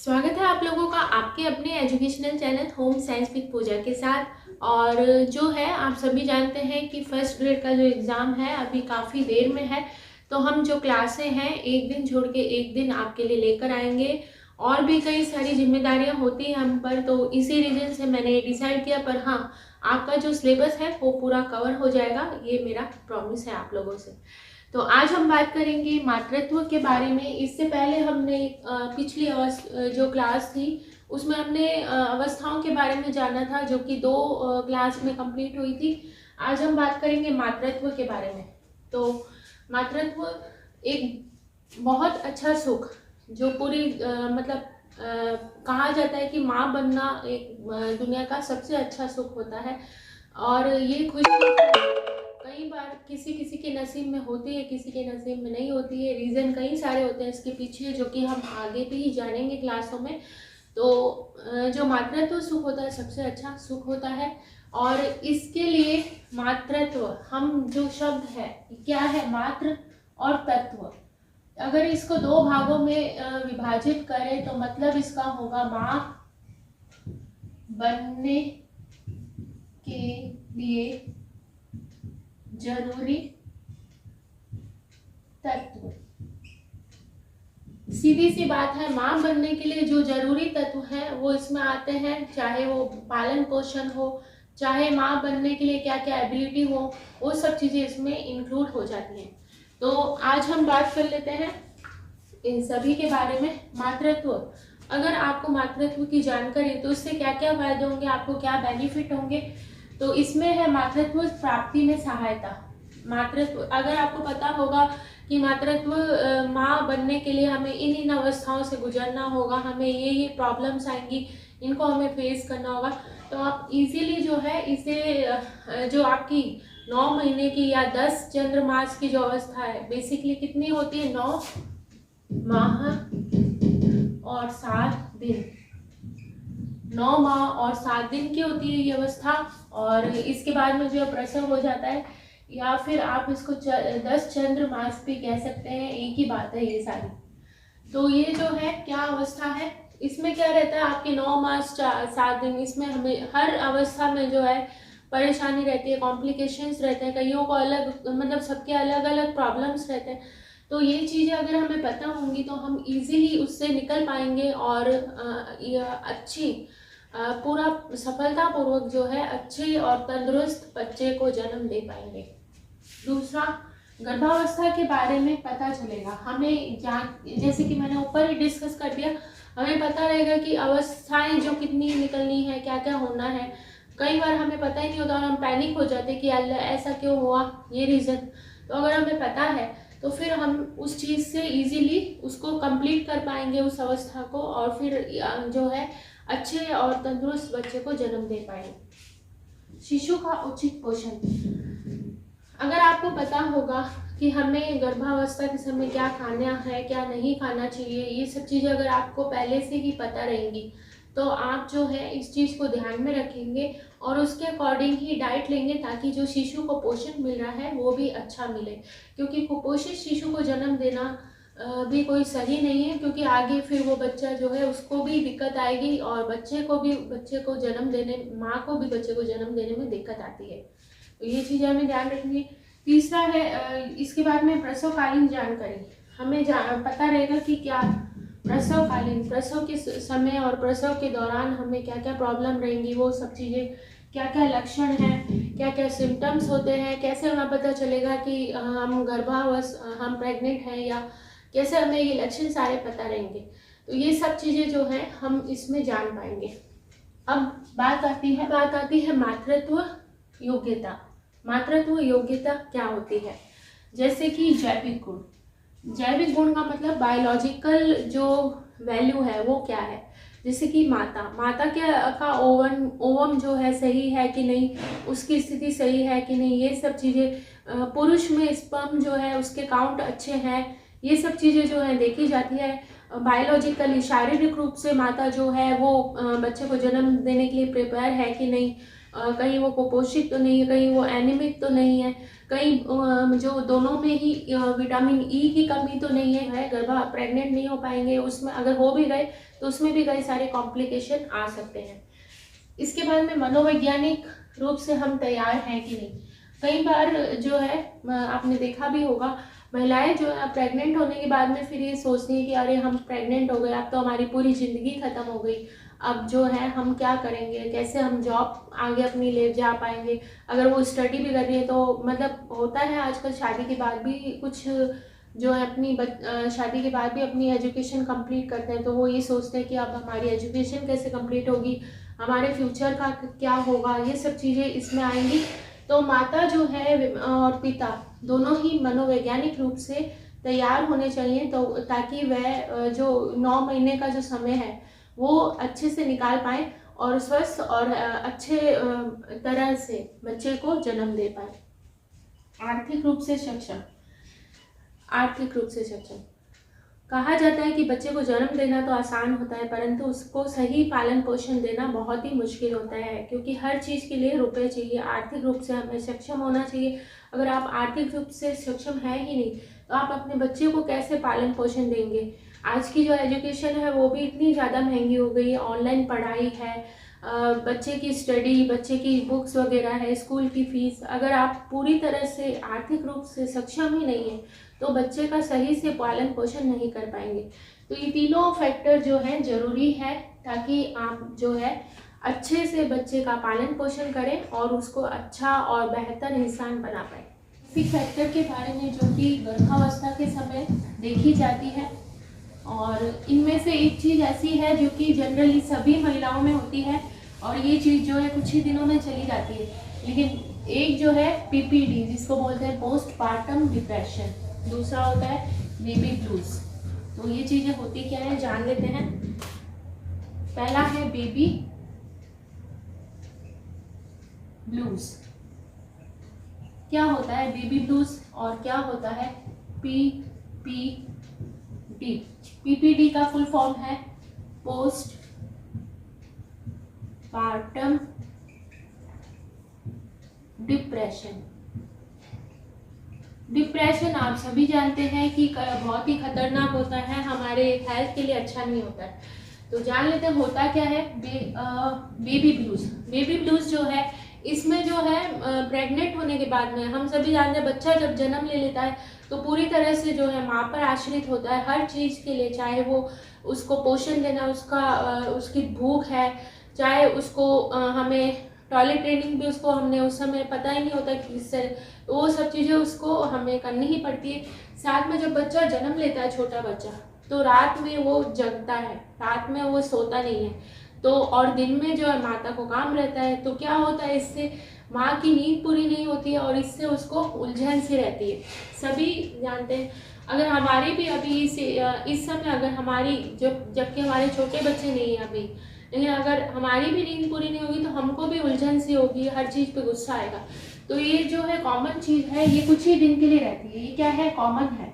स्वागत है आप लोगों का आपके अपने educational channel home science with Pooja के साथ। और जो है आप सभी जानते हैं कि फर्स्ट ग्रेड का जो एग्ज़ाम है अभी काफ़ी देर में है, तो हम जो क्लासें हैं एक दिन छोड़ के एक दिन आपके लिए लेकर आएंगे। और भी कई सारी जिम्मेदारियां होती हैं हम पर, तो इसी रीज़न से मैंने ये डिसाइड किया। पर हाँ, आपका जो सिलेबस है वो पूरा कवर हो जाएगा, ये मेरा प्रॉमिस है आप लोगों से। तो आज हम बात करेंगे मातृत्व के बारे में। इससे पहले हमने पिछली जो क्लास थी उसमें हमने अवस्थाओं के बारे में जाना था, जो कि 2 क्लास में कंप्लीट हुई थी। आज हम बात करेंगे मातृत्व के बारे में। तो मातृत्व एक बहुत अच्छा सुख, जो पूरी कहा जाता है कि माँ बनना एक दुनिया का सबसे अच्छा सुख होता है। और ये खुशी कई बार किसी किसी के नसीब में होती है, किसी के नसीब में नहीं होती है। रीज़न कई सारे होते हैं इसके पीछे, जो कि हम आगे भी ही जानेंगे क्लासों में। तो जो मातृत्व सुख होता है सबसे अच्छा सुख होता है। और इसके लिए मातृत्व, हम जो शब्द है क्या है, मातृ और तत्व, अगर इसको 2 भागों में विभाजित करें तो मतलब इसका होगा माँ बनने के लिए जरूरी तत्व। सीधी सी बात है, माँ बनने के लिए जो जरूरी तत्व है वो इसमें आते हैं, चाहे वो पालन पोषण हो, चाहे माँ बनने के लिए क्या क्या एबिलिटी हो, वो सब चीज़ें इसमें इंक्लूड हो जाती हैं। तो आज हम बात कर लेते हैं इन सभी के बारे में। मातृत्व, अगर आपको मातृत्व की जानकारी है तो इससे क्या क्या फायदे होंगे, आपको क्या बेनिफिट होंगे। तो इसमें है मातृत्व प्राप्ति में सहायता। मातृत्व, अगर आपको पता होगा कि मातृत्व माँ बनने के लिए हमें इन अवस्थाओं से गुजरना होगा, हमें ये प्रॉब्लम्स आएंगी, इनको हमें फेस करना होगा, तो आप इजीली जो है इसे जो आपकी 9 महीने की या 10 चंद्रमास की जो अवस्था है, बेसिकली कितनी होती है, 9 माह और 7 दिन, 9 माह और 7 दिन की होती है ये अवस्था। और इसके बाद में जो प्रसव हो जाता है, या फिर आप इसको 10 चंद्रमास भी कह सकते हैं, एक ही बात है ये सारी। तो ये जो है क्या अवस्था है, इसमें क्या रहता है, आपके 9 मास 7 दिन, इसमें हमें हर अवस्था में जो है परेशानी रहती है, कॉम्प्लिकेशंस रहते हैं, कईयों को अलग सबके अलग अलग प्रॉब्लम्स रहते हैं। तो ये चीज़ें अगर हमें पता होंगी तो हम इजीली उससे निकल पाएंगे और अच्छी पूरा सफलतापूर्वक जो है अच्छे और तंदुरुस्त बच्चे को जन्म दे पाएंगे। दूसरा, गर्भावस्था के बारे में पता चलेगा हमें, जैसे कि मैंने ऊपर ही डिस्कस कर दिया, हमें पता रहेगा कि अवस्थाएं जो कितनी निकलनी है, क्या क्या होना है। कई बार हमें पता ही नहीं होता और हम पैनिक हो जाते कि अल्लाह ऐसा क्यों हुआ, ये रीज़न। तो अगर हमें पता है तो फिर हम उस चीज़ से इजीली उसको कंप्लीट कर पाएंगे, उस अवस्था को, और फिर जो है अच्छे और तंदुरुस्त बच्चे को जन्म दे पाएंगे। शिशु का उचित पोषण, अगर आपको पता होगा कि हमें गर्भावस्था के समय क्या खाना है, क्या नहीं खाना चाहिए, ये सब चीज़ें अगर आपको पहले से ही पता रहेंगी तो आप जो है इस चीज़ को ध्यान में रखेंगे और उसके अकॉर्डिंग ही डाइट लेंगे, ताकि जो शिशु को पोषण मिल रहा है वो भी अच्छा मिले। क्योंकि कुपोषित शिशु को जन्म देना भी कोई सही नहीं है, क्योंकि आगे फिर वो बच्चा जो है उसको भी दिक्कत आएगी और बच्चे को जन्म देने, माँ को भी बच्चे को जन्म देने में दिक्कत आती है। तो ये चीज़ें हमें ध्यान रखनी है। तीसरा है इसके बाद में प्रसवकालीन जानकारी, हमें पता रहेगा कि क्या प्रसव के समय और प्रसव के दौरान हमें क्या क्या प्रॉब्लम रहेंगी, वो सब चीज़ें, क्या क्या लक्षण हैं, क्या क्या सिम्टम्स होते हैं, कैसे हमें पता चलेगा कि हम प्रेग्नेंट हैं, या कैसे हमें ये लक्षण सारे पता रहेंगे। तो ये सब चीज़ें जो हैं हम इसमें जान पाएंगे। अब बात आती है मातृत्व योग्यता। मातृत्व योग्यता क्या होती है, जैसे कि जैविक गुण। जैविक गुण का मतलब बायोलॉजिकल जो वैल्यू है वो क्या है, जैसे कि माता का ओवम जो है सही है कि नहीं, उसकी स्थिति सही है कि नहीं, ये सब चीज़ें। पुरुष में स्पर्म जो है उसके काउंट अच्छे हैं, ये सब चीज़ें जो है देखी जाती है। बायोलॉजिकली शारीरिक रूप से माता जो है वो बच्चे को जन्म देने के लिए प्रिपेयर है कि नहीं, कहीं वो कुपोषित तो नहीं है, कहीं वो एनीमिक तो नहीं है, कहीं जो दोनों में ही विटामिन ई की कमी तो नहीं है, गर्भा प्रेग्नेंट नहीं हो पाएंगे, उसमें अगर हो भी गए तो उसमें भी कई सारे कॉम्प्लिकेशन आ सकते हैं। इसके बाद में मनोवैज्ञानिक रूप से हम तैयार हैं कि नहीं। कई बार जो है आपने देखा भी होगा, महिलाएं जो है प्रेग्नेंट होने के बाद में फिर ये सोचती हैं कि अरे हम प्रेग्नेंट हो गए, अब तो हमारी पूरी ज़िंदगी ख़त्म हो गई, अब जो है हम क्या करेंगे, कैसे हम जॉब आगे अपनी ले जा पाएंगे, अगर वो स्टडी भी कर रही है तो मतलब होता है आजकल शादी के बाद भी कुछ जो है अपनी शादी के बाद भी अपनी एजुकेशन कंप्लीट करते हैं, तो वो ये सोचते हैं कि अब हमारी एजुकेशन कैसे कंप्लीट होगी, हमारे फ्यूचर का क्या होगा, ये सब चीज़ें इसमें आएंगी। तो माता जो है और पिता दोनों ही मनोवैज्ञानिक रूप से तैयार होने चाहिए, तो ताकि वह जो 9 महीने का जो समय है वो अच्छे से निकाल पाए और स्वस्थ और अच्छे तरह से बच्चे को जन्म दे पाए। आर्थिक रूप से सक्षम। आर्थिक रूप से सक्षम कहा जाता है कि बच्चे को जन्म देना तो आसान होता है, परंतु उसको सही पालन पोषण देना बहुत ही मुश्किल होता है, क्योंकि हर चीज़ के लिए रुपए चाहिए। आर्थिक रूप से हमें सक्षम होना चाहिए। अगर आप आर्थिक रूप से सक्षम है ही नहीं तो आप अपने बच्चे को कैसे पालन पोषण देंगे। आज की जो एजुकेशन है वो भी इतनी ज़्यादा महंगी हो गई है, ऑनलाइन पढ़ाई है, बच्चे की स्टडी, बच्चे की बुक्स वगैरह है, स्कूल की फीस, अगर आप पूरी तरह से आर्थिक रूप से सक्षम ही नहीं है तो बच्चे का सही से पालन पोषण नहीं कर पाएंगे। तो ये तीनों फैक्टर जो है ज़रूरी है ताकि आप जो है अच्छे से बच्चे का पालन पोषण करें और उसको अच्छा और बेहतर इंसान बना पाए। बेसिक फैक्टर के बारे में जो कि गर्भावस्था के समय देखी जाती है, और इनमें से एक चीज़ ऐसी है जो कि जनरली सभी महिलाओं में होती है और ये चीज़ जो है कुछ ही दिनों में चली जाती है, लेकिन एक जो है PPD जिसको बोलते हैं पोस्टपार्टम डिप्रेशन, दूसरा होता है बेबी ब्लूज। तो ये चीज़ें होती क्या है जान लेते हैं। पहला है बेबी ब्लूज। क्या होता है बेबी ब्लूज और क्या होता है PPD। PPD का फुल फॉर्म है पोस्ट पार्टम डिप्रेशन। डिप्रेशन आप सभी जानते हैं कि बहुत ही खतरनाक होता है, हमारे हेल्थ के लिए अच्छा नहीं होता है। तो जान लेते हैं होता क्या है बेबी ब्लूज। बेबी ब्लूज जो है इसमें जो है प्रेग्नेंट होने के बाद में हम सभी जानते हैं बच्चा जब जन्म ले लेता है तो पूरी तरह से जो है माँ पर आश्रित होता है हर चीज़ के लिए, चाहे वो उसको पोषण देना, उसकी भूख है, चाहे उसको हमें टॉयलेट ट्रेनिंग भी उसको हमने उस समय पता ही नहीं होता कि किससे, तो वो सब चीज़ें उसको हमें करनी ही पड़ती है। साथ में जब बच्चा जन्म लेता है छोटा बच्चा तो रात में वो जगता है, रात में वो सोता नहीं है, तो और दिन में जो है माता को काम रहता है, तो क्या होता है इससे माँ की नींद पूरी नहीं होती है और इससे उसको उलझन सी रहती है। सभी जानते हैं अगर हमारी भी अभी इस समय अगर हमारी जबकि हमारे छोटे बच्चे नहीं हैं अभी, लेकिन अगर हमारी भी नींद पूरी नहीं होगी तो हमको भी उलझन सी होगी, हर चीज़ पे गुस्सा आएगा। तो ये जो है कॉमन चीज़ है, ये कुछ ही दिन के लिए रहती है। ये क्या है कॉमन है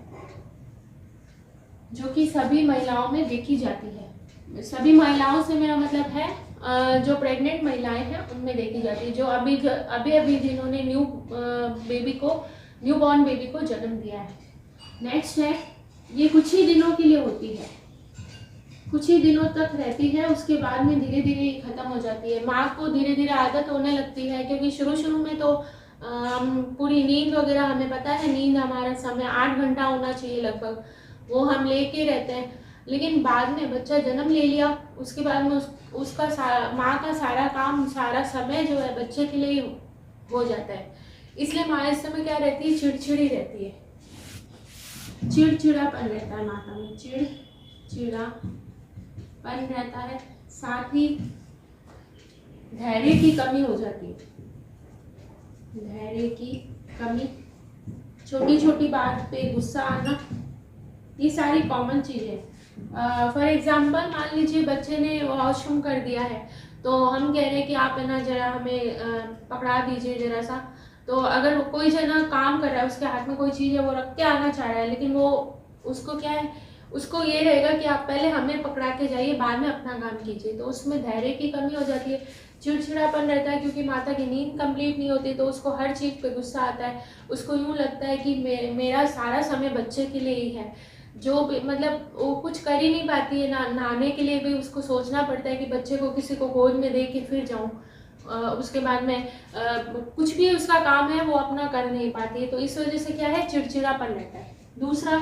जो कि सभी महिलाओं में देखी जाती है। सभी महिलाओं से मेरा मतलब है जो प्रेग्नेंट महिलाएं हैं उनमें देखी जाती है, जो अभी जिन्होंने न्यू बॉर्न बेबी को जन्म दिया है। नेक्स्ट है ये कुछ ही दिनों के लिए होती है, कुछ ही दिनों तक रहती है, उसके बाद में धीरे धीरे खत्म हो जाती है। माँ को धीरे धीरे आदत होने लगती है, क्योंकि शुरू में तो पूरी नींद वगैरह हमें पता है, नींद हमारा समय 8 घंटा होना चाहिए लगभग, वो हम लेके रहते हैं। लेकिन बाद में बच्चा जन्म ले लिया उसके बाद में उसका माँ का सारा काम, सारा समय जो है बच्चे के लिए हो जाता है। इसलिए माँ इस समय क्या रहती है, चिड़चिड़ी रहती है, चिड़चिड़ापन रहता है माता में, चिड़चिड़ापन रहता है। साथ ही धैर्य की कमी हो जाती है, धैर्य की कमी, छोटी छोटी बात पे गुस्सा आना, ये सारी कॉमन चीज़ें। फॉर एग्जाम्पल मान लीजिए बच्चे ने वॉशरूम कर दिया है तो हम कह रहे हैं कि आप है ना जरा हमें पकड़ा दीजिए जरा सा, तो अगर कोई जना काम कर रहा है उसके हाथ में कोई चीज़ है वो रख के आना चाह रहा है, लेकिन वो उसको क्या है उसको ये रहेगा कि आप पहले हमें पकड़ा के जाइए, बाद में अपना काम कीजिए। तो उसमें धैर्य की कमी हो जाती है, चिड़चिड़ापन रहता है, क्योंकि माता की नींद कंप्लीट नहीं होती, तो उसको हर चीज़ पे गुस्सा आता है। उसको यूँ लगता है कि मेरा सारा समय बच्चे के लिए ही है, जो मतलब वो कुछ कर ही नहीं पाती है। नहाने के लिए भी उसको सोचना पड़ता है कि बच्चे को किसी को गोद में दे के फिर जाऊँ। उसके बाद में कुछ भी उसका काम है वो अपना कर नहीं पाती है, तो इस वजह से क्या है, चिड़चिड़ापन रहता है। दूसरा,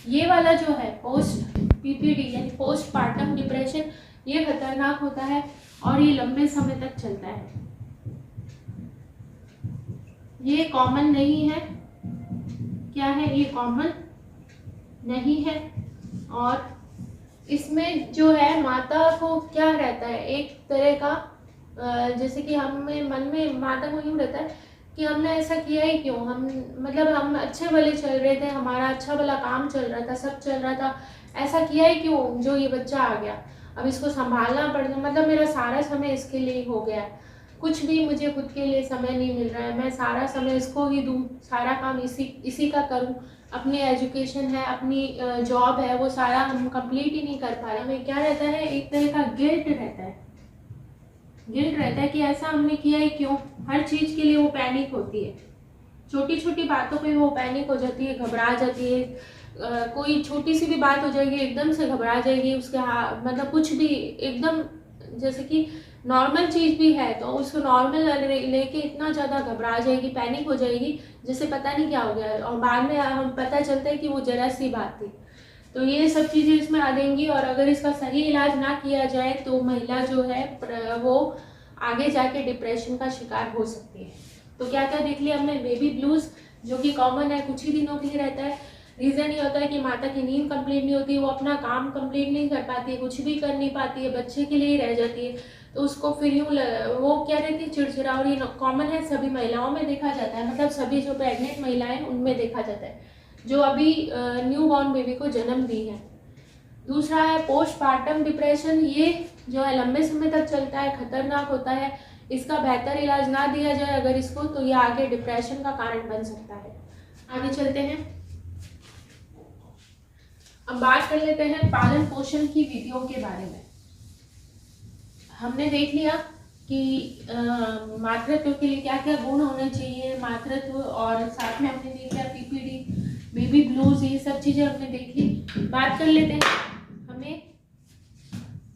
ये वाला जो है पोस्ट पीपीडी यानी पोस्ट पार्टम डिप्रेशन, ये खतरनाक होता है और ये लंबे समय तक चलता है। ये कॉमन नहीं है, क्या है, ये कॉमन नहीं है। और इसमें जो है माता को क्या रहता है, एक तरह का जैसे कि हमें मन में माता को यूँ रहता है कि हमने ऐसा किया ही क्यों, हम मतलब हम अच्छे भले चल रहे थे, हमारा अच्छा भला काम चल रहा था, सब चल रहा था, ऐसा किया ही क्यों जो ये बच्चा आ गया, अब इसको संभालना पड़ता, मतलब मेरा सारा समय इसके लिए ही हो गया, कुछ भी मुझे खुद के लिए समय नहीं मिल रहा है, मैं सारा समय इसको ही दूँ, सारा काम इसी का करूँ, अपनी एजुकेशन है, अपनी जॉब है, वो सारा हम कंप्लीट ही नहीं कर पा रहे। हमें क्या रहता है, एक तरह का गिल्ट रहता है, गिल्ट रहता है कि ऐसा हमने किया ही क्यों। हर चीज़ के लिए वो पैनिक होती है, छोटी छोटी बातों पे वो पैनिक हो जाती है, घबरा जाती है। कोई छोटी सी भी बात हो जाएगी एकदम से घबरा जाएगी, उसके मतलब कुछ भी एकदम, जैसे कि नॉर्मल चीज़ भी है तो उसको नॉर्मल लेके इतना ज़्यादा घबरा जाएगी, पैनिक हो जाएगी, जैसे पता नहीं क्या हो गया, और बाद में हम पता चलता है कि वो जरा सी बात थी। तो ये सब चीज़ें इसमें आ जाएंगी, और अगर इसका सही इलाज ना किया जाए तो महिला जो है वो आगे जाके डिप्रेशन का शिकार हो सकती है। तो क्या क्या देख लिया हमने, बेबी ब्लूज जो कि कॉमन है, कुछ ही दिनों के लिए रहता है। रीज़न ये होता है कि माता की नींद कंप्लीट नहीं होती, वो अपना काम कंप्लीट नहीं कर पाती है, कुछ भी कर नहीं पाती है, बच्चे के लिए ही रह जाती है, तो उसको फिर यूँ वो क्या रहती है, चिड़चिड़ा। और ये कॉमन है, सभी महिलाओं में देखा जाता है, मतलब सभी जो प्रेग्नेंट महिलाएं उनमें देखा जाता है, जो अभी न्यू बॉर्न बेबी को जन्म दी है। दूसरा है पोस्टपार्टम डिप्रेशन, ये जो है लंबे समय तक चलता है, खतरनाक होता है, इसका बेहतर इलाज ना दिया जाए अगर इसको, तो ये आगे डिप्रेशन का कारण बन सकता है। आगे चलते हैं, अब बात कर लेते हैं पालन पोषण की विधियों के बारे में। हमने देख लिया कि मातृत्व के लिए क्या क्या गुण होने चाहिए, मातृत्व, और साथ में हमने देख लिया पीपीडी, बेबी ब्लूज, ये सब चीजें हमने देख ली। बात कर लेते हैं हमें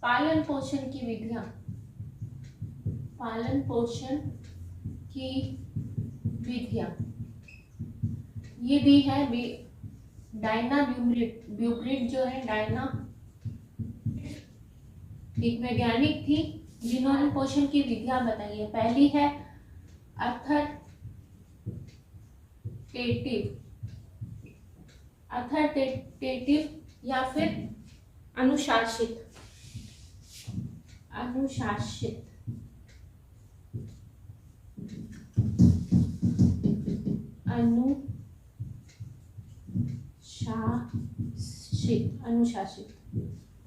पालन पोषण की विधियां, पालन पोषण की विधियां, ये दी है डायना ब्यूब्रिड जो है, डायना एक वैज्ञानिक थी जिन्होंने पोषण की विधियां बताई है। पहली है अथॉरिटेटिव या फिर अनुशासित अनुशासित।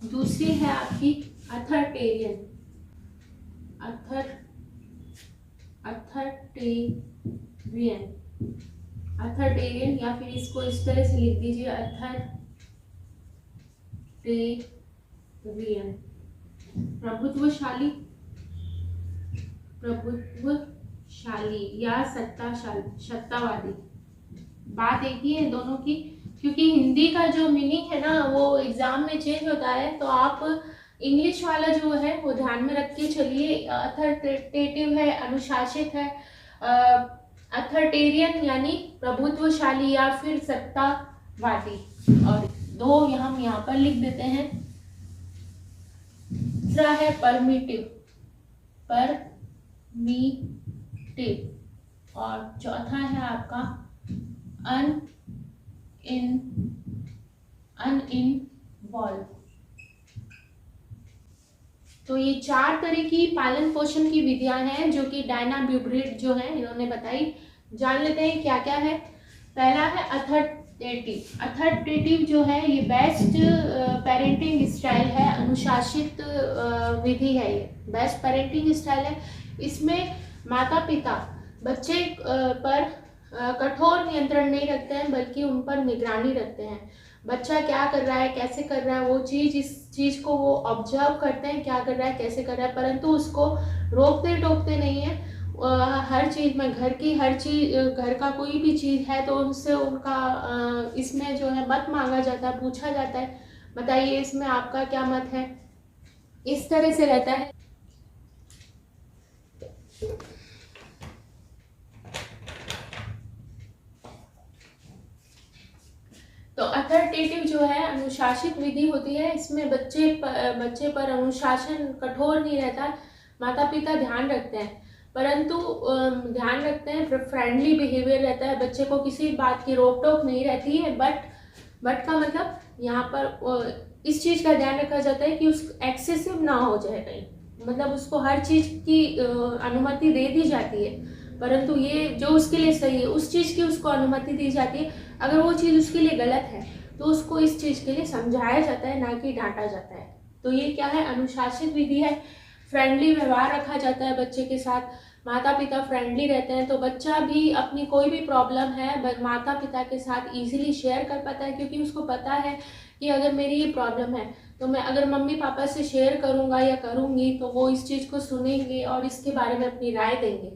दूसरी है आपकी अथॉरिटेरियन या फिर इसको इस तरह से लिख दीजिए, अथॉरिटेरियन, प्रभुत्वशाली या सत्तावादी। बात एक ही है दोनों की, क्योंकि हिंदी का जो मीनिंग है ना वो एग्जाम में चेंज होता है, तो आप इंग्लिश वाला जो है वो ध्यान में रख के चलिए। अथॉरिटेटिव है, अनुशासित है, अथॉरिटेरियन यानी प्रभुत्वशाली या फिर सत्तावादी, और दो हम यहाँ पर लिख देते हैं। तीसरा है परमिटिव, और चौथा है आपका अनइन्वॉल्व। तो ये 4 तरह की पालन पोषण की विधियां हैं जो कि डायना ब्यूब्रिड जो है इन्होंने बताई। जान लेते हैं क्या क्या है। पहला है अथॉरिटेटिव जो है ये बेस्ट पेरेंटिंग स्टाइल है, अनुशासित विधि है, ये बेस्ट पेरेंटिंग स्टाइल है। इसमें माता पिता बच्चे पर कठोर नियंत्रण नहीं रखते हैं, बल्कि उन पर निगरानी रखते हैं। बच्चा क्या कर रहा है, कैसे कर रहा है, वो चीज़, इस चीज़ को वो ऑब्जर्व करते हैं, क्या कर रहा है, कैसे कर रहा है, परंतु उसको रोकते टोकते नहीं है। हर चीज़ में, घर की हर चीज़, घर का कोई भी चीज़ है तो उनसे उनका इसमें जो है मत मांगा जाता है, पूछा जाता है, बताइए इसमें आपका क्या मत है, इस तरह से रहता है। तो अथॉरिटेटिव जो है, अनुशासित विधि होती है, इसमें बच्चे पर अनुशासन कठोर नहीं रहता, माता पिता ध्यान रखते हैं, परंतु ध्यान रखते हैं, फ्रेंडली बिहेवियर रहता है, बच्चे को किसी बात की रोक टोक नहीं रहती है। बट का मतलब यहाँ पर इस चीज़ का ध्यान रखा जाता है कि उस एक्सेसिव ना हो जाए कहीं, मतलब उसको हर चीज़ की अनुमति दे दी जाती है, परंतु ये जो उसके लिए सही है उस चीज़ की उसको अनुमति दी जाती है। अगर वो चीज़ उसके लिए गलत है तो उसको इस चीज़ के लिए समझाया जाता है, ना कि डांटा जाता है। तो ये क्या है, अनुशासित विधि है। फ्रेंडली व्यवहार रखा जाता है बच्चे के साथ, माता पिता फ्रेंडली रहते हैं तो बच्चा भी अपनी कोई भी प्रॉब्लम है माता पिता के साथ इजीली शेयर कर पाता है, क्योंकि उसको पता है कि अगर मेरी ये प्रॉब्लम है तो मैं अगर मम्मी पापा से शेयर करूँगा या करूँगी तो वो इस चीज़ को सुनेंगे और इसके बारे में अपनी राय देंगे।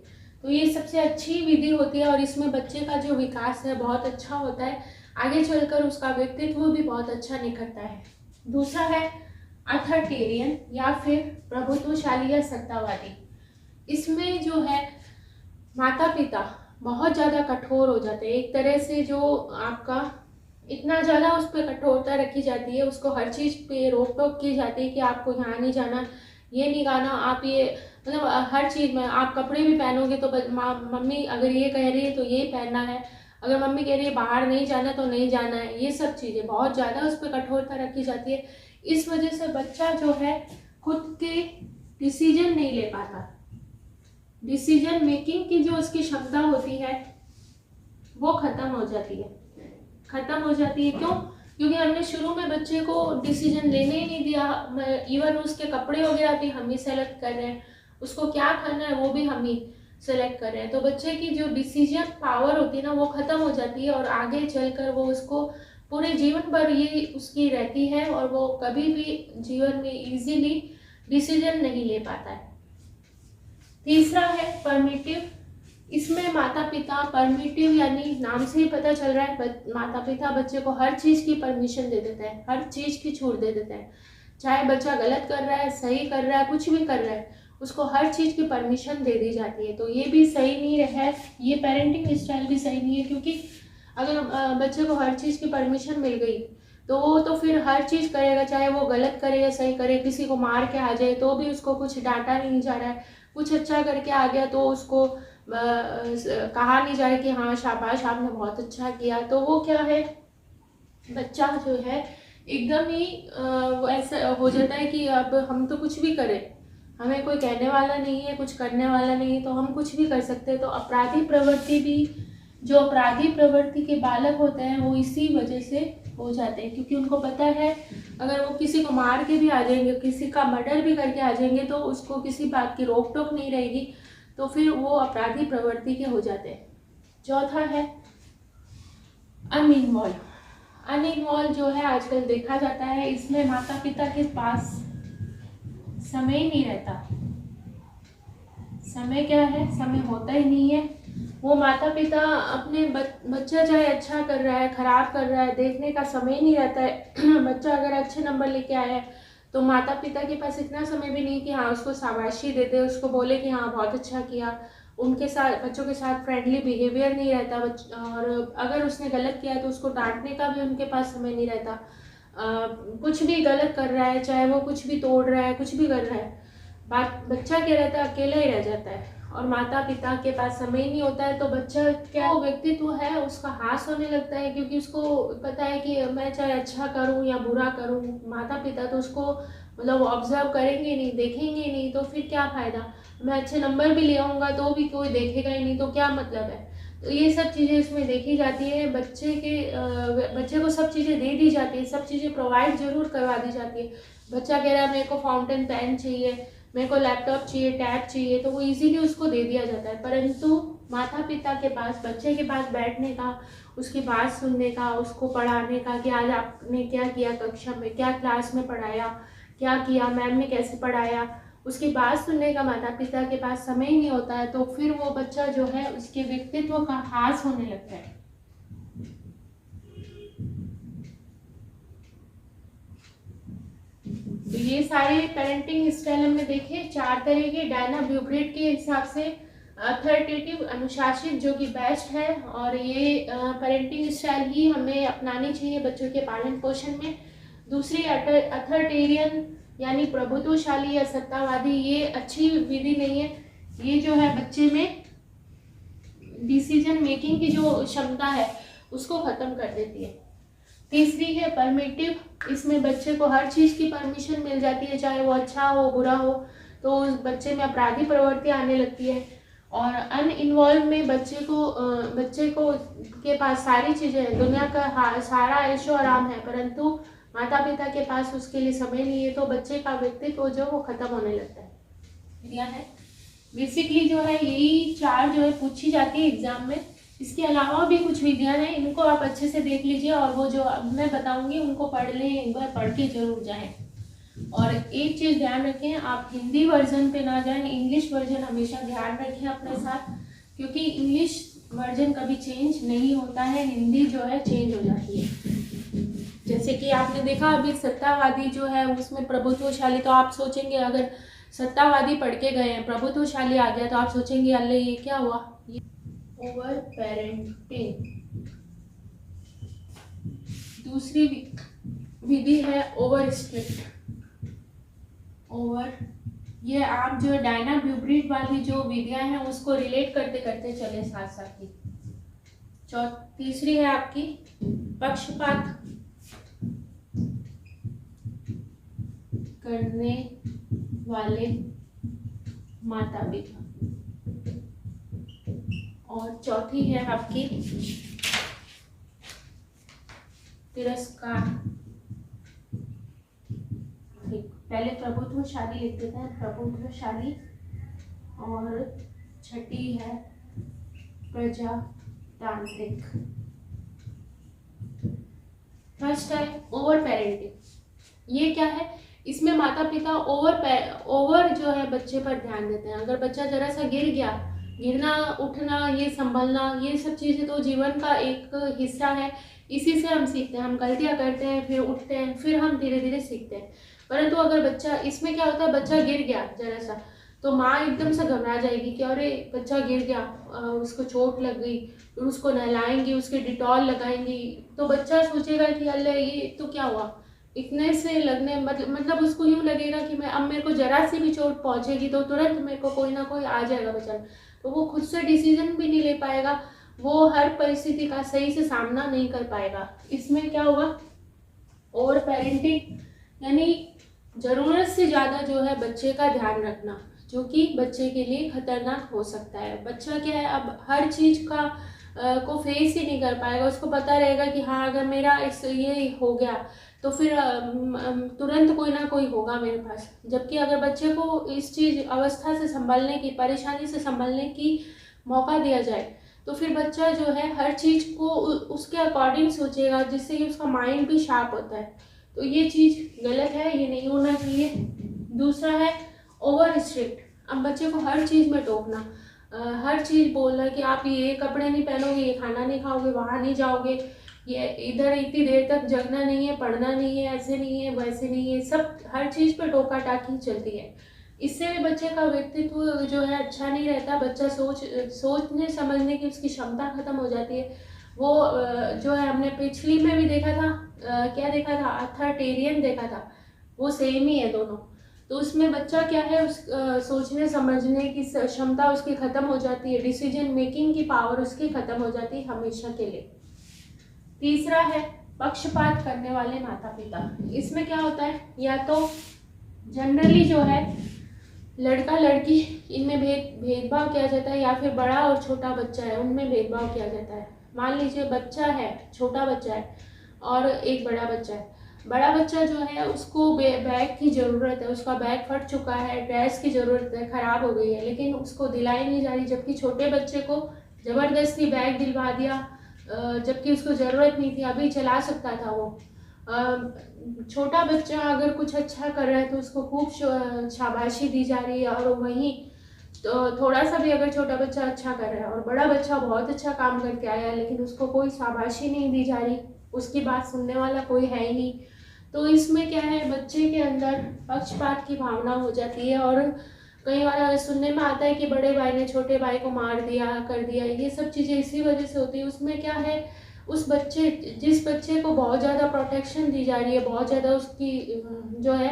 तो ये सबसे अच्छी विधि होती है और इसमें बच्चे का जो विकास है बहुत अच्छा होता है, आगे चलकर उसका व्यक्तित्व भी बहुत अच्छा निखरता है। दूसरा है अथॉरिटेरियन या फिर प्रभुत्वशाली या सत्तावादी। इसमें जो है माता पिता बहुत ज़्यादा कठोर हो जाते हैं, एक तरह से जो आपका इतना ज़्यादा उस पर कठोरता रखी जाती है, उसको हर चीज़ पे रोक टोक की जाती है कि आपको यहाँ नहीं जाना, ये नहीं गाना, आप ये, मतलब हर चीज़ में आप कपड़े भी पहनोगे तो मम्मी अगर ये कह रही है तो ये पहनना है, अगर मम्मी कह रही है बाहर नहीं जाना तो नहीं जाना है, ये सब चीज़ें बहुत ज़्यादा उस पर कठोरता रखी जाती है। इस वजह से बच्चा जो है खुद के डिसीजन नहीं ले पाता, डिसीजन मेकिंग की जो उसकी क्षमता होती है वो खत्म हो जाती है। क्यों? क्योंकि हमने शुरू में बच्चे को डिसीजन लेने ही नहीं दिया, इवन उसके कपड़े वगैरह भी हम ही सेलेक्ट कर रहे हैं, उसको क्या खाना है वो भी हम ही सेलेक्ट कर रहे हैं, तो बच्चे की जो डिसीजन पावर होती है ना वो खत्म हो जाती है और आगे चलकर वो उसको पूरे जीवन भर ये उसकी रहती है और वो कभी भी जीवन में इजीली डिसीजन नहीं ले पाता है। तीसरा है परमिटिव। इसमें माता पिता परमिटिव, यानी नाम से ही पता चल रहा है, माता पिता बच्चे को हर चीज़ की परमिशन दे देते हैं, हर चीज़ की छूट दे देते हैं, चाहे बच्चा गलत कर रहा है, सही कर रहा है, कुछ भी कर रहा है, उसको हर चीज़ की परमिशन दे दी जाती है। तो ये भी सही नहीं है, ये पेरेंटिंग स्टाइल भी सही नहीं है, क्योंकि अगर बच्चे को हर चीज़ की परमिशन मिल गई तो वो तो फिर हर चीज़ करेगा, चाहे वो गलत करे या सही करे, किसी को मार के आ जाए तो भी उसको कुछ डांटा नहीं जा रहा है, कुछ अच्छा करके आ गया तो उसको कहा नहीं जा रहा कि हाँ शाबाश आपने बहुत अच्छा किया, तो वो क्या है, बच्चा जो है एकदम ही वो ऐसा हो जाता है कि अब हम तो कुछ भी करें, हमें कोई कहने वाला नहीं है, कुछ करने वाला नहीं है, तो हम कुछ भी कर सकते हैं। तो अपराधी प्रवृत्ति भी, जो अपराधी प्रवृत्ति के बालक होते हैं वो इसी वजह से हो जाते हैं, क्योंकि उनको पता है अगर वो किसी को मार के भी आ जाएंगे, किसी का मर्डर भी करके आ जाएंगे तो उसको किसी बात की रोक टोक नहीं रहेगी, तो फिर वो अपराधी प्रवृत्ति के हो जाते हैं। चौथा है अनइन्वॉल्व। अनइन्वॉल्व जो है आजकल देखा जाता है, इसमें माता पिता के पास समय ही नहीं रहता। समय क्या है, समय होता ही नहीं है। वो माता पिता अपने बच्चा चाहे अच्छा कर रहा है खराब कर रहा है देखने का समय ही नहीं रहता है। बच्चा अगर अच्छे नंबर लेके आया है तो माता पिता के पास इतना समय भी नहीं कि हाँ उसको शाबाशी दे दे, उसको बोले कि हाँ बहुत अच्छा किया। उनके साथ, बच्चों के साथ फ्रेंडली बिहेवियर नहीं रहता, और अगर उसने गलत किया तो उसको डांटने का भी उनके पास समय नहीं रहता। कुछ भी गलत कर रहा है, चाहे वो कुछ भी तोड़ रहा है, कुछ भी कर रहा है, बच्चा क्या रहता है, अकेला ही रह जाता है और माता पिता के पास समय ही नहीं होता है। तो बच्चा क्या व्यक्तित्व है उसका हास होने लगता है, क्योंकि उसको पता है कि मैं चाहे अच्छा करूं या बुरा करूं, माता पिता तो उसको मतलब ऑब्जर्व करेंगे नहीं, देखेंगे नहीं, तो फिर क्या फ़ायदा। मैं अच्छे नंबर भी ले आऊँगा तो भी कोई देखेगा ही नहीं, तो क्या मतलब है। तो ये सब चीज़ें इसमें देखी जाती है। बच्चे को सब चीज़ें दे दी जाती है, सब चीज़ें प्रोवाइड जरूर करवा दी जाती है। बच्चा कह रहा है मेरे को फाउंटेन पेन चाहिए, मेरे को लैपटॉप चाहिए, टैब चाहिए, तो वो इजीली उसको दे दिया जाता है। परंतु माता पिता के पास, बच्चे के पास बैठने का, उसकी बात सुनने का, उसको पढ़ाने का कि आज आपने क्या किया कक्षा में, क्या क्लास में पढ़ाया, क्या किया, मैम ने कैसे पढ़ाया, उसकी बात सुनने का माता पिता के पास समय ही नहीं होता है, तो फिर वो बच्चा जो है उसके व्यक्तित्व का ह्रास होने लगता है। तो ये सारे पेरेंटिंग स्टाइल हमने देखे 4 तरह के। डायना ब्यूब्रेट के हिसाब से अथॉरिटेटिव, अनुशासित, जो कि बेस्ट है, और ये पेरेंटिंग स्टाइल ही हमें अपनानी चाहिए बच्चों के पालन पोषण में। दूसरी अथॉरिटेरियन यानी प्रभुत्वशाली या सत्तावादी, ये अच्छी विधि नहीं है। ये जो है बच्चे में डिसीजन मेकिंग की जो क्षमता है उसको खत्म कर देती है। तीसरी है परमिटिव, इसमें बच्चे को हर चीज़ की परमिशन मिल जाती है, चाहे वो अच्छा हो बुरा हो, तो उस बच्चे में अपराधी प्रवृत्ति आने लगती है। और अनइन्वॉल्व में बच्चे को के पास सारी चीज़ें, दुनिया का सारा ऐशो आराम है, परंतु माता पिता के पास उसके लिए समय नहीं है, तो बच्चे का व्यक्तित्व जो वो खत्म होने लगता है। यह है बेसिकली जो है यही 4 जो है पूछी जाती है एग्जाम में। इसके अलावा भी कुछ विधियां हैं, इनको आप अच्छे से देख लीजिए, और वो जो अब मैं बताऊंगी उनको पढ़ लें, एक बार पढ़ के जरूर जाएं। और एक चीज़ ध्यान रखें, आप हिंदी वर्जन पे ना जाएं, इंग्लिश वर्जन हमेशा ध्यान रखें अपने साथ, क्योंकि इंग्लिश वर्जन कभी चेंज नहीं होता है, हिंदी जो है चेंज हो जाती है। जैसे कि आपने देखा अभी सत्तावादी जो है उसमें प्रभुत्वशाली, तो आप सोचेंगे अगर सत्तावादी पढ़ के गए हैं, प्रभुत्वशाली आ गया, तो आप सोचेंगे अल्ले ये क्या हुआ, ये ओवर पेरेंटिंग। दूसरी विधि है ओवर स्ट्रिक्ट। ओवर, ये आप जो डायना ब्यूब्रेट वाली जो विधियां हैं उसको रिलेट करते करते चले साथ साथ ही। तीसरी है आपकी पक्षपात करने वाले माता पिता, और चौथी है आपकी तिरस्कार। पहले प्रभुत्वशाली लिख देते हैं, प्रभुत्वशाली, और छठी है प्रजातांत्रिक। फर्स्ट है ओवर पेरेंटिंग। ये क्या है, इसमें माता पिता ओवर जो है बच्चे पर ध्यान देते हैं। अगर बच्चा जरा सा गिर गया, गिरना उठना, ये संभलना, ये सब चीज़ें तो जीवन का एक हिस्सा है, इसी से हम सीखते हैं। हम गलतियां करते हैं, फिर उठते हैं, फिर हम धीरे धीरे सीखते हैं। परंतु अगर बच्चा, इसमें क्या होता है, बच्चा गिर गया जरा सा, तो माँ एकदम से घबरा जाएगी कि अरे बच्चा गिर गया, उसको चोट लग गई, फिर उसको नहलाएंगी, उसके डिटॉल लगाएंगी, तो बच्चा सोचेगा कि अल्लाह ये तो क्या हुआ, इतने से लगने मतलब उसको यूँ लगेगा कि मैं, अब मेरे को जरा सी भी चोट पहुंचेगी तो तुरंत मेरे को कोई ना कोई आ जाएगा बचाने, तो वो खुद से डिसीजन भी नहीं ले पाएगा, वो हर परिस्थिति का सही से सामना नहीं कर पाएगा। इसमें क्या होगा, ओवर पेरेंटिंग यानी ज़रूरत से ज़्यादा जो है बच्चे का ध्यान रखना, जो कि बच्चे के लिए खतरनाक हो सकता है। बच्चा क्या है, अब हर चीज़ का को फेस ही नहीं कर पाएगा। उसको पता रहेगा कि हाँ अगर मेरा इस ये हो गया तो फिर तुरंत कोई ना कोई होगा मेरे पास। जबकि अगर बच्चे को इस चीज़ अवस्था से संभलने की, परेशानी से संभलने की मौका दिया जाए, तो फिर बच्चा जो है हर चीज़ को उसके अकॉर्डिंग सोचेगा, जिससे कि उसका माइंड भी शार्प होता है। तो ये चीज़ गलत है, ये नहीं होना चाहिए। दूसरा है ओवर स्ट्रिक्ट। अब बच्चे को हर चीज़ में टोकना, हर चीज़ बोलना कि आप ये कपड़े नहीं पहनोगे, ये खाना नहीं खाओगे, वहाँ नहीं जाओगे, ये इधर इतनी देर तक जगना नहीं है, पढ़ना नहीं है, ऐसे नहीं है, वैसे नहीं है, सब हर चीज़ पर टोका टाकी चलती है। इससे भी बच्चे का व्यक्तित्व जो है अच्छा नहीं रहता। बच्चा सोचने समझने की उसकी क्षमता खत्म हो जाती है। वो जो है हमने पिछली में भी देखा था, क्या देखा था, अथॉरिटेरियन देखा था, वो सेम ही है दोनों। तो उसमें बच्चा क्या है, उस सोचने समझने की क्षमता उसकी खत्म हो जाती है, डिसीजन मेकिंग की पावर उसकी खत्म हो जाती है हमेशा के लिए। तीसरा है पक्षपात करने वाले माता पिता। इसमें क्या होता है, या तो जनरली जो है लड़का लड़की इनमें भेदभाव किया जाता है, या फिर बड़ा और छोटा बच्चा है उनमें भेदभाव किया जाता है। मान लीजिए बच्चा है, छोटा बच्चा है और एक बड़ा बच्चा है, बड़ा बच्चा जो है उसको बैग की ज़रूरत है, उसका बैग फट चुका है, ड्रेस की ज़रूरत है, ख़राब हो गई है, लेकिन उसको दिलाई नहीं जा रही। जबकि छोटे बच्चे को ज़बरदस्ती बैग दिलवा दिया, जबकि उसको ज़रूरत नहीं थी, अभी चला सकता था वो। छोटा बच्चा अगर कुछ अच्छा कर रहा है तो उसको खूब शाबाशी दी जा रही है, और वहीं तो थोड़ा सा भी अगर छोटा बच्चा अच्छा कर रहा है और बड़ा बच्चा बहुत अच्छा काम करके आया है लेकिन उसको कोई शाबाशी नहीं दी जा रही, उसकी बात सुनने वाला कोई है ही नहीं, तो इसमें क्या है, बच्चे के अंदर पक्षपात की भावना हो जाती है। और कई बार सुनने में आता है कि बड़े भाई ने छोटे भाई को मार दिया, कर दिया, ये सब चीज़ें इसी वजह से होती है। उसमें क्या है, उस बच्चे जिस बच्चे को बहुत ज़्यादा प्रोटेक्शन दी जा रही है, बहुत ज़्यादा उसकी जो है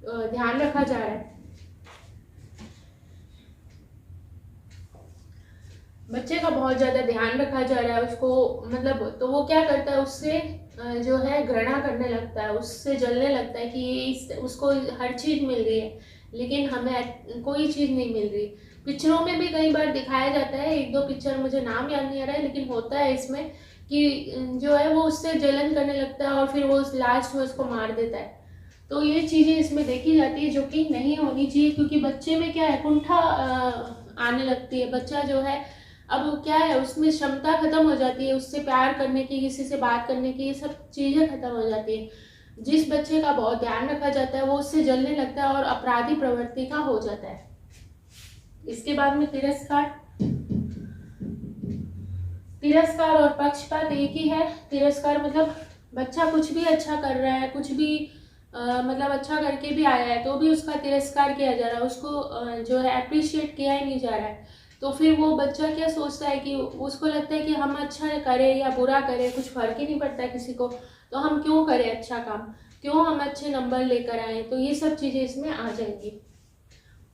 ध्यान रखा जा रहा है, बच्चे का बहुत ज़्यादा ध्यान रखा जा रहा है उसको, मतलब तो वो क्या करता है, उससे जो है घृणा करने लगता है, उससे जलने लगता है कि उसको हर चीज़ मिल रही है लेकिन हमें कोई चीज़ नहीं मिल रही। पिक्चरों में भी कई बार दिखाया जाता है, एक दो पिक्चर मुझे नाम याद नहीं आ रहा है, लेकिन होता है इसमें कि जो है वो उससे जलन करने लगता है और फिर वो लास्ट में उसको मार देता है। तो ये चीज़ें इसमें देखी जाती है जो कि नहीं होनी चाहिए, क्योंकि बच्चे में क्या है, कुंठा आने लगती है। बच्चा जो है अब क्या है, उसमें क्षमता खत्म हो जाती है, उससे प्यार करने की, किसी से बात करने की, ये सब चीज़ें खत्म हो जाती है। जिस बच्चे का बहुत ध्यान रखा जाता है वो उससे जलने लगता है और अपराधी प्रवृत्ति का हो जाता है। इसके बाद में तिरस्कार, तिरस्कार और पक्षपात एक ही है। तिरस्कार मतलब बच्चा कुछ भी अच्छा कर रहा है, कुछ भी मतलब अच्छा करके भी आया है तो भी उसका तिरस्कार किया जा रहा है, उसको जो है अप्रिशिएट किया ही नहीं जा रहा है। तो फिर वो बच्चा क्या सोचता है कि उसको लगता है कि हम अच्छा करें या बुरा करें कुछ फर्क ही नहीं पड़ता किसी को, तो हम क्यों करें अच्छा काम, क्यों हम अच्छे नंबर लेकर आए। तो ये सब चीज़ें इसमें आ जाएंगी।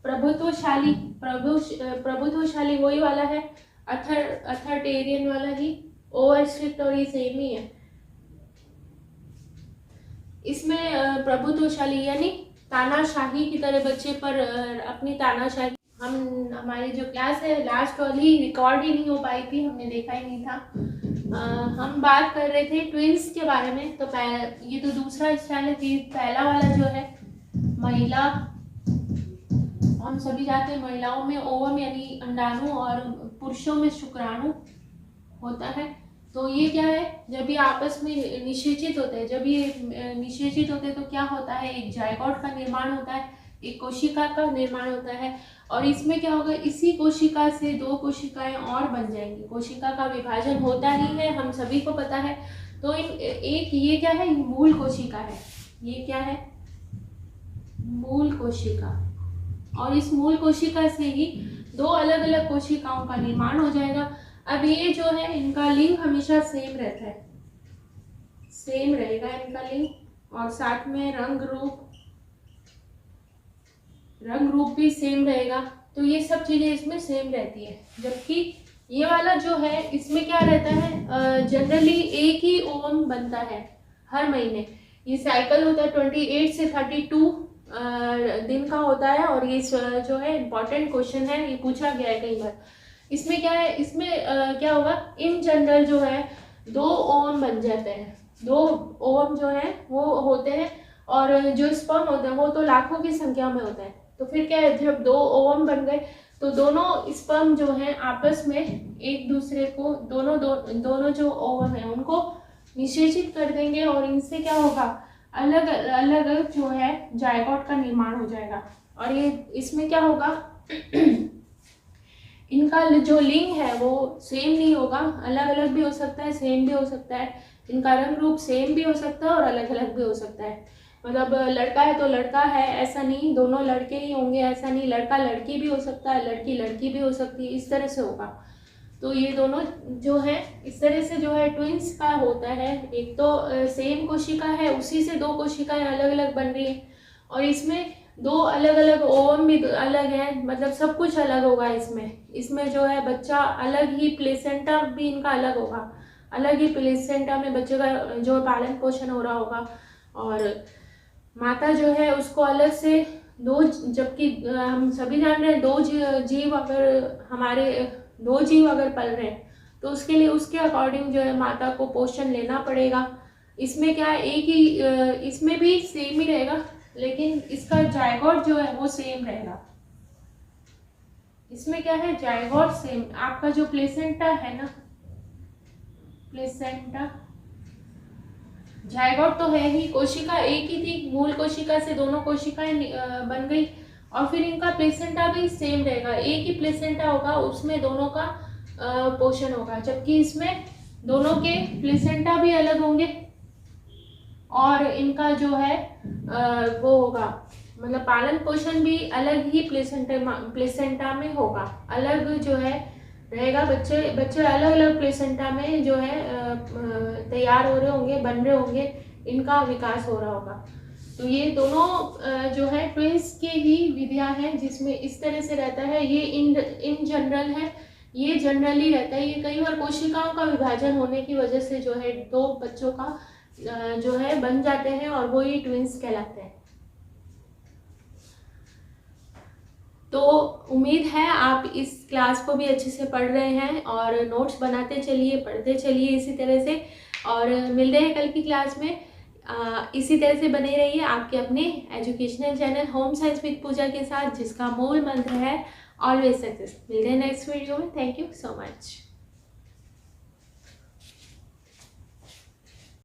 प्रभुत्वशाली, प्रभुत्वशाली वही वाला है, अथॉरिटेरियन वाला ही, ओवर स्ट्रिक्ट, और ये सेम ही है। इसमें प्रभुत्वशाली यानी तानाशाही की तरह बच्चे पर अपनी तानाशाही, हमारी जो क्लास है लास्ट वाली रिकॉर्ड ही नहीं हो पाई थी, हमने देखा ही नहीं था। हम बात कर रहे थे ट्विंस के बारे में। तो ये तो दूसरा स्टाइल है। पहला वाला जो है महिला, हम सभी जानते हैं महिलाओं में ओवम यानी अंडाणु और पुरुषों में शुक्राणु होता है। तो ये क्या है, जब ये आपस में निषेचित होते हैं, जब ये निषेचित होते हैं तो क्या होता है, एक जायगोट का निर्माण होता है, एक कोशिका का निर्माण होता है। और इसमें क्या होगा, इसी कोशिका से दो कोशिकाएं और बन जाएंगी। कोशिका का विभाजन होता ही है, हम सभी को पता है। तो एक ये क्या है, मूल कोशिका है। ये क्या है, मूल कोशिका। और इस मूल कोशिका से ही दो अलग अलग कोशिकाओं का निर्माण हो जाएगा। अब ये जो है इनका लिंग हमेशा सेम रहता है, सेम रहेगा इनका लिंग, और साथ में रंग रूप भी सेम रहेगा। तो ये सब चीजें इसमें सेम रहती है। जबकि ये वाला जो है इसमें क्या रहता है, जनरली एक ही ओवम बनता है हर महीने। ये साइकिल होता है 28 से 32 दिन का होता है। और ये जो है इम्पोर्टेंट क्वेश्चन है, ये पूछा गया है कई बार। इसमें क्या है, इसमें क्या होगा, इन जनरल जो है दो ओवम बन जाते हैं, दो ओवम जो है वो होते हैं, और जो स्पर्म होते हैं वो तो लाखों की संख्या में होते हैं। तो फिर क्या है, जब दो ओवम बन गए तो दोनों स्पर्म जो है आपस में एक दूसरे को, दोनों जो ओवम है उनको निषेचित कर देंगे, और इनसे क्या होगा, अलग अलग जो है जायगोट का निर्माण हो जाएगा। और ये इसमें क्या होगा इनका जो लिंग है वो सेम नहीं होगा, अलग अलग भी हो सकता है, सेम भी हो सकता है। इनका रंग रूप सेम भी हो सकता है और अलग अलग भी हो सकता है। मतलब लड़का है तो लड़का है ऐसा नहीं, दोनों लड़के ही होंगे ऐसा नहीं, लड़का लड़की भी हो सकता है, लड़की लड़की भी हो सकती है, इस तरह से होगा। तो ये दोनों जो है इस तरह से जो है ट्विंस का होता है। एक तो सेम कोशिका है, उसी से दो कोशिकाएं अलग अलग बन रही है, और इसमें दो अलग अलग ओवम भी अलग है, मतलब सब कुछ अलग होगा इसमें जो है बच्चा अलग ही, प्लेसेंटा भी इनका अलग होगा, अलग ही प्लेसेंटा में बच्चे का जो पालन पोषण हो रहा होगा। और माता जो है उसको अलग से दो, जबकि हम सभी जान रहे हैं दो जीव अगर पल रहे हैं तो उसके लिए उसके अकॉर्डिंग जो है माता को पोषण लेना पड़ेगा। इसमें क्या है, एक ही इसमें भी सेम ही रहेगा, लेकिन इसका जायगोट जो है वो सेम रहेगा। इसमें क्या है, जायगोट सेम, आपका जो प्लेसेंटा है ना, प्लेसेंटा जायगोट तो है ही, कोशिका एक ही थी, मूल कोशिका से दोनों कोशिकाएं बन गई, और फिर इनका प्लेसेंटा भी सेम रहेगा, एक ही प्लेसेंटा होगा, उसमें दोनों का पोषण होगा, जबकि इसमें दोनों के प्लेसेंटा भी अलग होंगे और इनका जो है वो होगा, मतलब पालन पोषण भी अलग ही प्लेसेंटा में होगा, अलग जो है रहेगा। बच्चे अलग अलग प्लेसेंटा में जो है तैयार हो रहे होंगे, बन रहे होंगे, इनका विकास हो रहा होगा। तो ये दोनों जो है ट्विंस के ही विधियां हैं जिसमें इस तरह से रहता है। ये इन जनरल है, ये जनरली रहता है। ये कई बार कोशिकाओं का विभाजन होने की वजह से जो है दो बच्चों का जो है बन जाते हैं और वो ही ट्विंस कहलाते हैं। तो उम्मीद है आप इस क्लास को भी अच्छे से पढ़ रहे हैं और नोट्स बनाते चलिए, पढ़ते चलिए इसी तरह से, और मिलते हैं कल की क्लास में। इसी तरह से बने रहिए आपके अपने educational channel home science with Pooja के साथ, जिसका मूल मंत्र है ऑलवेज सक्सेस। मिलते हैं नेक्स्ट वीडियो में। Thank you so much.